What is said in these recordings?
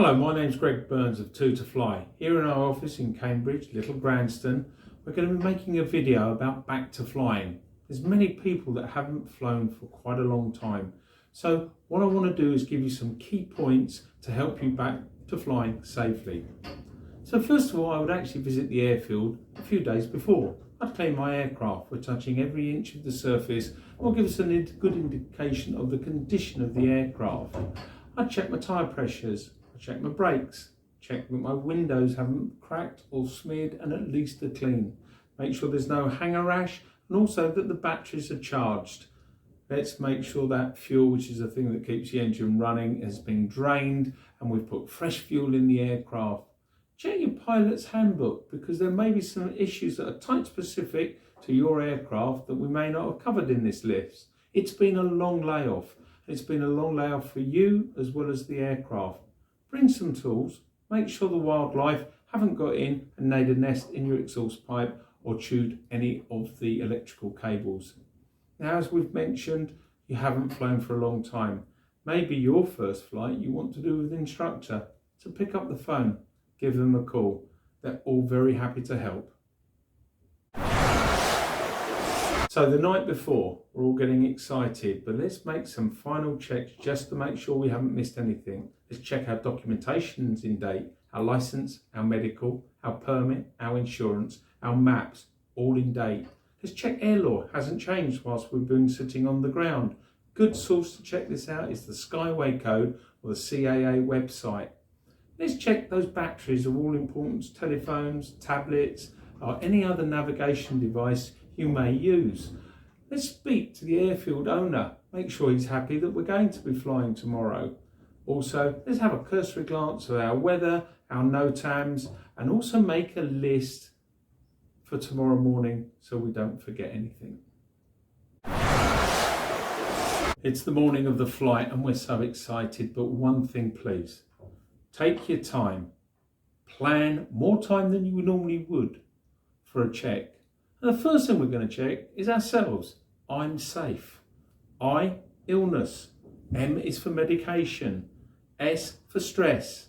Hello, my name's Greg Burns of 2to Fly. Here in our office in Cambridge, Little Granston, we're going to be making a video about back to flying. There's many people that haven't flown for quite a long time. So what I want to do is give you some key points to help you back to flying safely. So first of all, I would actually visit the airfield a few days before. I'd clean my aircraft. We're touching every inch of the surface. Will give us a good indication of the condition of the aircraft. I'd check my tyre pressures. Check my brakes, check that my windows haven't cracked or smeared and at least are clean. Make sure there's no hanger rash and also that the batteries are charged. Let's make sure that fuel, which is the thing that keeps the engine running, has been drained and we've put fresh fuel in the aircraft. Check your pilot's handbook because there may be some issues that are type specific to your aircraft that we may not have covered in this list. It's been a long layoff. It's been a long layoff for you as well as the aircraft. Bring some tools, make sure the wildlife haven't got in and made a nest in your exhaust pipe or chewed any of the electrical cables. Now, as we've mentioned, you haven't flown for a long time. Maybe your first flight you want to do with an instructor. So pick up the phone, give them a call. They're all very happy to help. So the night before, we're all getting excited, but let's make some final checks just to make sure we haven't missed anything. Let's check our documentation's in date, our license, our medical, our permit, our insurance, our maps, all in date. Let's check air law hasn't changed whilst we've been sitting on the ground. Good source to check this out is the Skyway Code or the CAA website. Let's check those batteries of all importance, telephones, tablets, or any other navigation device you may use. Let's speak to the airfield owner. Make sure he's happy that we're going to be flying tomorrow. Also, let's have a cursory glance at our weather, our NOTAMs, and also make a list for tomorrow morning so we don't forget anything. It's the morning of the flight and we're so excited, but one thing please, take your time. Plan more time than you normally would for a check. And the first thing we're going to check is ourselves. I'm safe. I, illness. M is for medication. S for stress.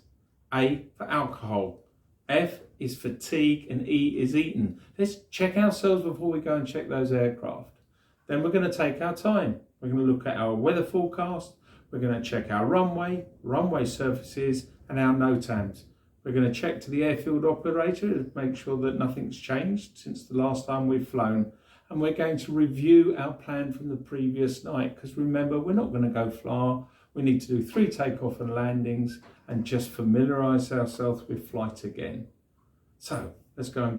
A for alcohol. F is fatigue and E is eaten. Let's check ourselves before we go and check those aircraft. Then we're going to take our time. We're going to look at our weather forecast. We're going to check our runway surfaces and our NOTAMs. We're going to check to the airfield operator to make sure that nothing's changed since the last time we've flown. And we're going to review our plan from the previous night because remember, we're not going to go far. We need to do 3 takeoff and landings and just familiarise ourselves with flight again. So let's go.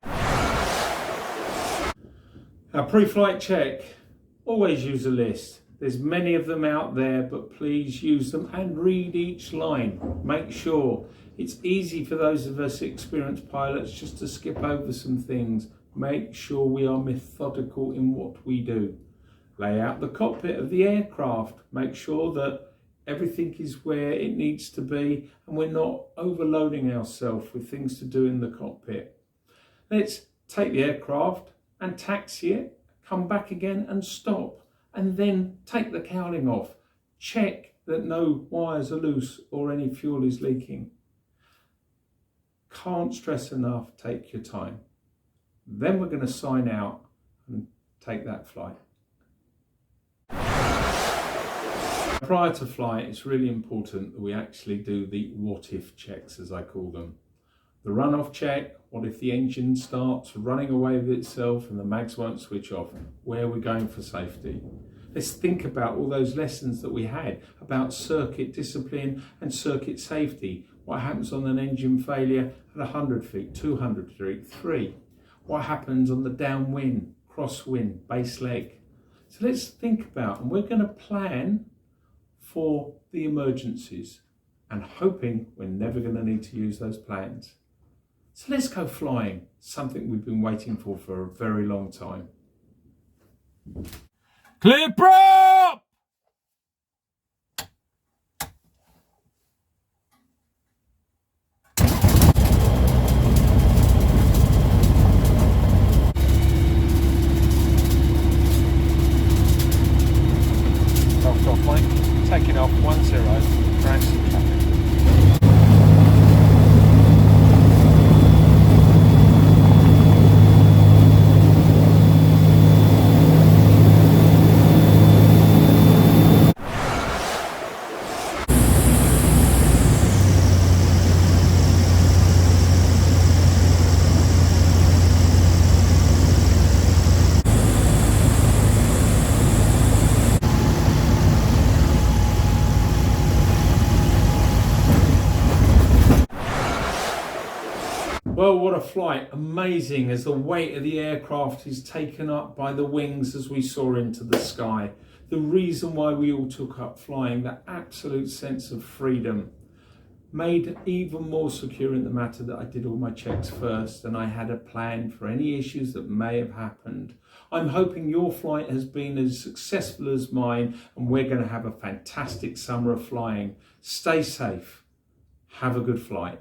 Our pre-flight check, always use a list. There's many of them out there, but please use them and read each line. Make sure. It's easy for those of us experienced pilots just to skip over some things. Make sure we are methodical in what we do. Lay out the cockpit of the aircraft. Make sure that everything is where it needs to be and we're not overloading ourselves with things to do in the cockpit. Let's take the aircraft and taxi it, come back again and stop, and then take the cowling off. Check that no wires are loose or any fuel is leaking. Can't stress enough, take your time. Then we're going to sign out and take that flight. Prior to flight, it's really important that we actually do the what if checks, as I call them. The run-off check, what if the engine starts running away with itself and the mags won't switch off? Where are we going for safety? Let's think about all those lessons that we had about circuit discipline and circuit safety. What happens on an engine failure at 100 feet, 200 feet, 3? What happens on the downwind, crosswind, base leg? So let's think about, and we're going to plan for the emergencies and hoping we're never going to need to use those plans. So let's go flying, something we've been waiting for a very long time. Clear prop! Taking off 10, transfer traffic. What a flight, amazing as the weight of the aircraft is taken up by the wings as we soar into the sky. The reason why we all took up flying, that absolute sense of freedom, made even more secure in the matter that I did all my checks first and I had a plan for any issues that may have happened. I'm hoping your flight has been as successful as mine and we're going to have a fantastic summer of flying. Stay safe. Have a good flight.